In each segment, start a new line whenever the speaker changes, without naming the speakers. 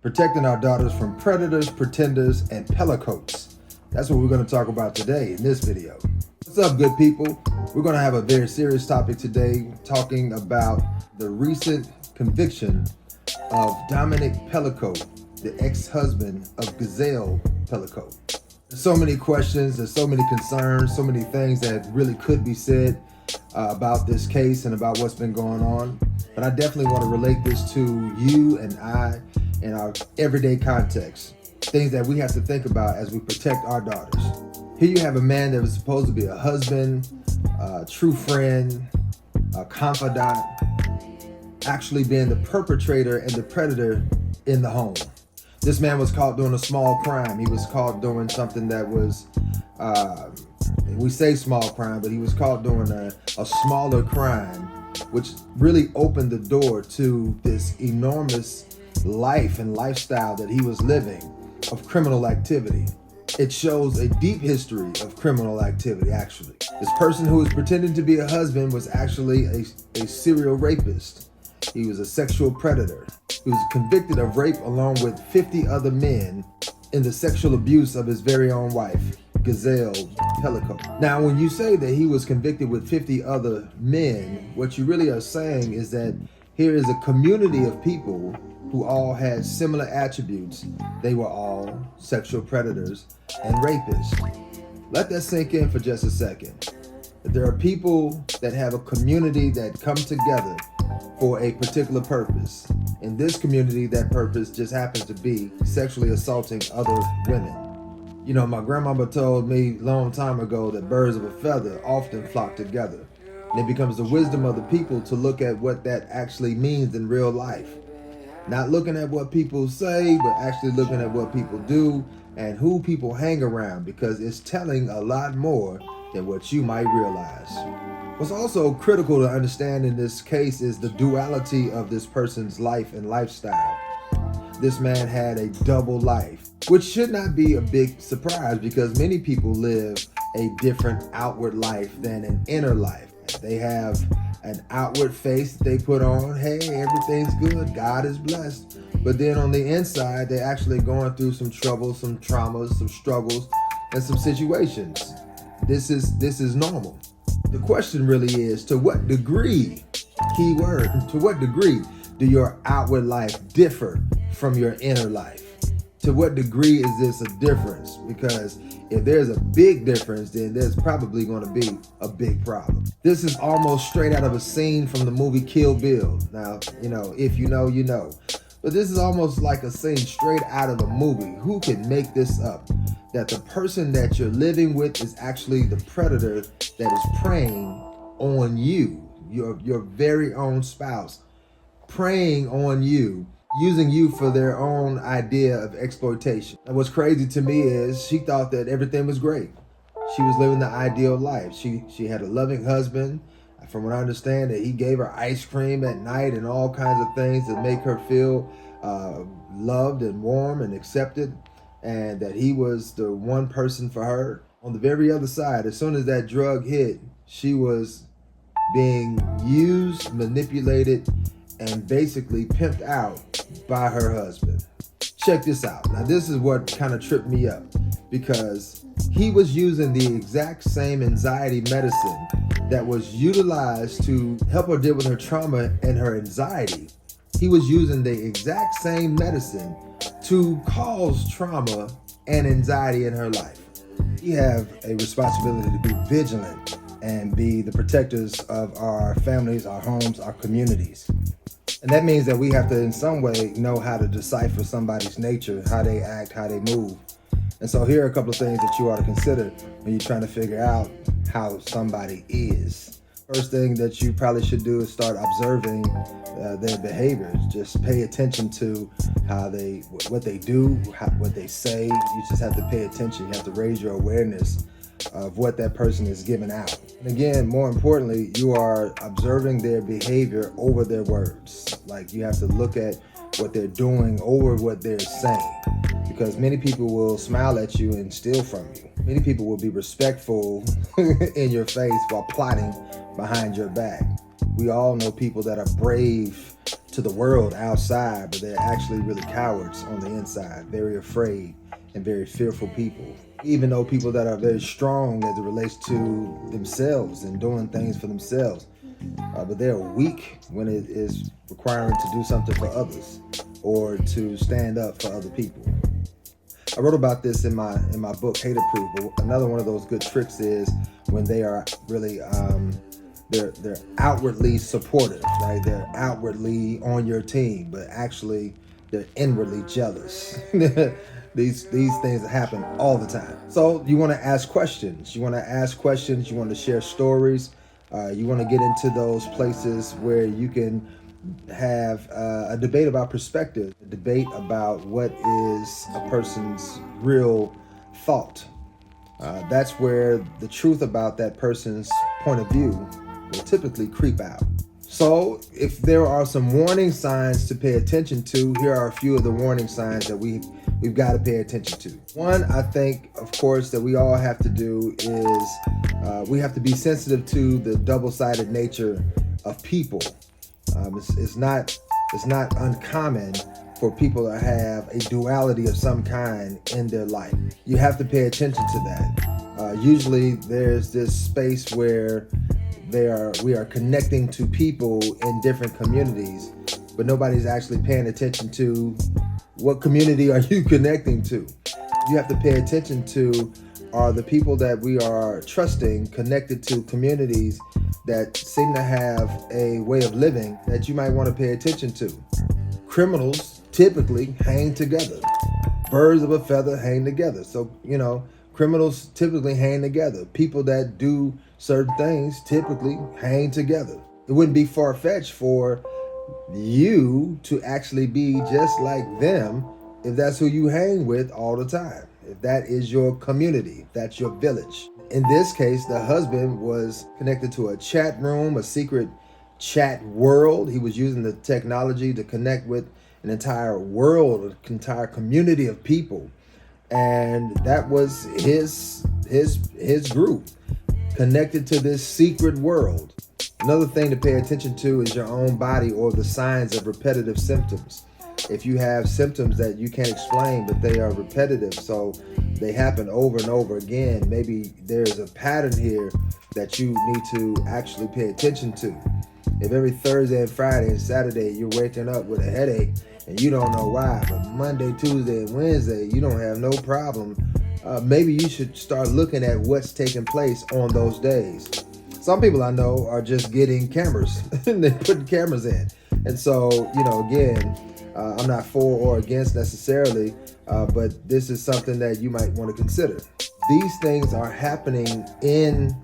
protecting our daughters from predators, pretenders, and pelicots. That's what we're going to talk about today in this video. What's up, good people? We're going to have a very serious topic today, talking about the recent conviction of Dominic Pelicots, the ex-husband of Gazelle Pelicots. There's so many questions, there's so many concerns, so many things that really could be said about this case and about what's been going on. But I definitely want to relate this to you and I in our everyday context. Things that we have to think about as we protect our daughters. Here you have a man that was supposed to be a husband, a true friend, a confidant, actually being the perpetrator and the predator in the home. This man was caught doing a small crime. He was caught doing something that was, we say small crime, but he was caught doing a smaller crime, which really opened the door to this enormous life and lifestyle that he was living of criminal activity. It shows a deep history of criminal activity, actually. This person who was pretending to be a husband was actually a serial rapist. He was a sexual predator. He was convicted of rape along with 50 other men in the sexual abuse of his very own wife, Gazelle Pelicots. Now, when you say that he was convicted with 50 other men, what you really are saying is that here is a community of people who all had similar attributes. They were all sexual predators and rapists. Let that sink in for just a second. That there are people that have a community that come together for a particular purpose. In this community, that purpose just happens to be sexually assaulting other women. You know, my grandmama told me a long time ago that birds of a feather often flock together. And it becomes the wisdom of the people to look at what that actually means in real life. Not looking at what people say, but actually looking at what people do and who people hang around, because it's telling a lot more than what you might realize. What's also critical to understand in this case is the duality of this person's life and lifestyle. This man had a double life, which should not be a big surprise because many people live a different outward life than an inner life. They have an outward face they put on, hey, everything's good, God is blessed. But then on the inside, they're actually going through some troubles, some traumas, some struggles, and some situations. This is normal. The question really is, to what degree, key word, to what degree do your outward life differ from your inner life? To what degree is this a difference? Because if there's a big difference, then there's probably going to be a big problem. This is almost straight out of a scene from the movie Kill Bill. Now, you know, if you know, you know. But this is almost like a scene straight out of a movie. Who can make this up? That the person that you're living with is actually the predator that is preying on you, your very own spouse, preying on you, using you for their own idea of exploitation. And what's crazy to me is she thought that everything was great. She was living the ideal life. She had a loving husband. From what I understand, that he gave her ice cream at night and all kinds of things that make her feel loved and warm and accepted, and that he was the one person for her. On the very other side, as soon as that drug hit, she was being used, manipulated, and basically pimped out by her husband. Check this out. Now, this is what kind of tripped me up, because he was using the exact same anxiety medicine that was utilized to help her deal with her trauma and her anxiety. He was using the exact same medicine to cause trauma and anxiety in her life. We have a responsibility to be vigilant and be the protectors of our families, our homes, our communities. And that means that we have to, in some way, know how to decipher somebody's nature, how they act, how they move. And so here are a couple of things that you ought to consider when you're trying to figure out how somebody is. First thing that you probably should do is start observing their behaviors. Just pay attention to what they do, what they say. You just have to pay attention. You have to raise your awareness of what that person is giving out. And again, more importantly, you are observing their behavior over their words. Like, you have to look at what they're doing over what they're saying, because many people will smile at you and steal from you. Many people will be respectful in your face while plotting behind your back. We all know people that are brave to the world outside, but they're actually really cowards on the inside, very afraid and very fearful people. Even though people that are very strong as it relates to themselves and doing things for themselves, but they're weak when it is requiring to do something for others or to stand up for other people. I wrote about this in my book, Hate Proof. But another one of those good tricks is when they are really they're outwardly supportive, right? They're outwardly on your team, but actually they're inwardly jealous. These things happen all the time. So you want to ask questions. You want to share stories. You want to get into those places where you can have a debate about perspective, a debate about what is a person's real thought. That's where the truth about that person's point of view will typically creep out. So if there are some warning signs to pay attention to, here are a few of the warning signs that we've got to pay attention to. One, I think, of course, that we all have to do is we have to be sensitive to the double-sided nature of people. It's not uncommon for people to have a duality of some kind in their life. You have to pay attention to that. Usually there's this space where we are connecting to people in different communities, but nobody's actually paying attention to what community are you connecting to. You have to pay attention to, are the people that we are trusting connected to communities that seem to have a way of living that you might want to pay attention to. Criminals typically hang together. Birds of a feather hang together. So, criminals typically hang together. People that do certain things typically hang together. It wouldn't be far-fetched for you to actually be just like them if that's who you hang with all the time. If that is your community, if that's your village. In this case, the husband was connected to a chat room, a secret chat world. He was using the technology to connect with an entire world, an entire community of people. And that was his group, connected to this secret world. Another thing to pay attention to is your own body or the signs of repetitive symptoms. If you have symptoms that you can't explain, but they are repetitive, so they happen over and over again, maybe there's a pattern here that you need to actually pay attention to. If every Thursday and Friday and Saturday you're waking up with a headache and you don't know why, but Monday, Tuesday, and Wednesday you don't have no problem, maybe you should start looking at what's taking place on those days. Some people I know are just getting cameras and they're putting cameras in. And so, again, I'm not for or against necessarily, but this is something that you might want to consider. These things are happening in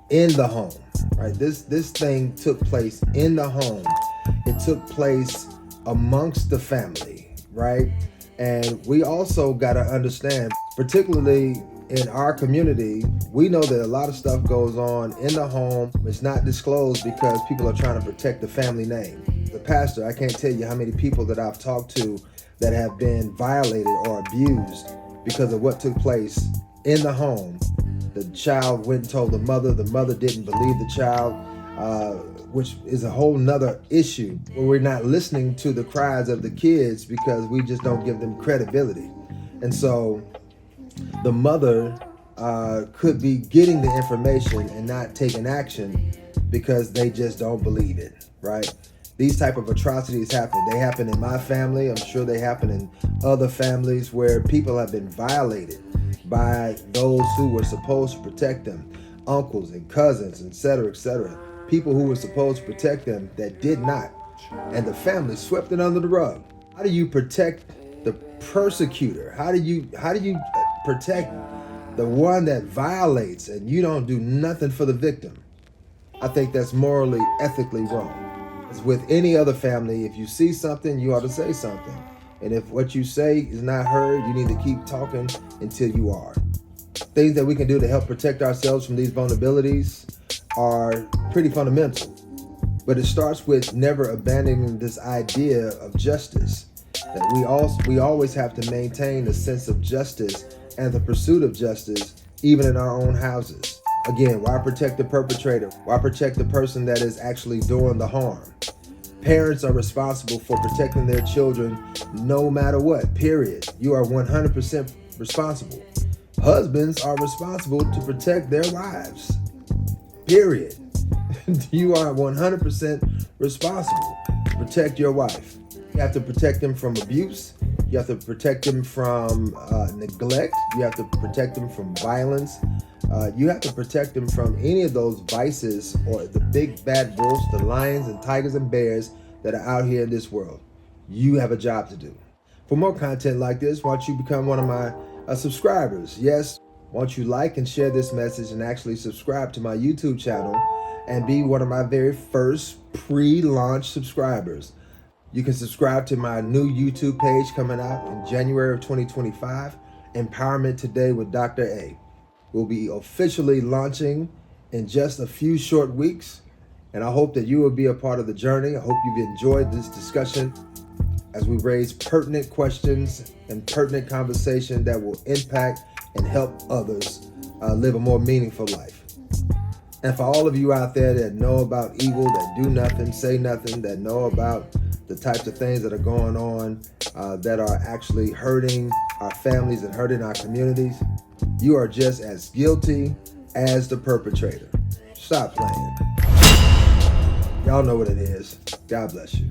the home, right? This thing took place in the home. It took place amongst the family, right? And we also got to understand, particularly in our community, we know that a lot of stuff goes on in the home. It's not disclosed because people are trying to protect the family name. The pastor, I can't tell you how many people that I've talked to that have been violated or abused because of what took place in the home. The child went and told the mother didn't believe the child, which is a whole nother issue where we're not listening to the cries of the kids because we just don't give them credibility. And so the mother could be getting the information and not taking action because they just don't believe it, right? These type of atrocities happen. They happen in my family. I'm sure they happen in other families where people have been violated by those who were supposed to protect them, uncles and cousins, etc., etc. People who were supposed to protect them that did not, and the family swept it under the rug. How do you protect the persecutor? How do you protect the one that violates and you don't do nothing for the victim? I think that's morally, ethically wrong. As with any other family, if you see something, you ought to say something. And if what you say is not heard, you need to keep talking until you are. Things that we can do to help protect ourselves from these vulnerabilities are pretty fundamental. But it starts with never abandoning this idea of justice. That we always have to maintain a sense of justice and the pursuit of justice, even in our own houses. Again, why protect the perpetrator? Why protect the person that is actually doing the harm? Parents are responsible for protecting their children no matter what, period. You are 100% responsible. Husbands are responsible to protect their wives, period. You are 100% responsible to protect your wife. You have to protect them from abuse. You have to protect them from neglect. You have to protect them from violence. You have to protect them from any of those vices or the big bad wolves, the lions and tigers and bears that are out here in this world. You have a job to do. For more content like this, why don't you become one of my subscribers? Yes, why don't you like and share this message and actually subscribe to my YouTube channel and be one of my very first pre-launch subscribers. You can subscribe to my new YouTube page coming out in January of 2025, Empowerment Today with Dr. A. We'll be officially launching in just a few short weeks, and I hope that you will be a part of the journey. I hope you've enjoyed this discussion as we raise pertinent questions and pertinent conversation that will impact and help others live a more meaningful life. And for all of you out there that know about evil, that do nothing, say nothing, that know about the types of things that are going on that are actually hurting our families and hurting our communities, you are just as guilty as the perpetrator. Stop playing. Y'all know what it is. God bless you.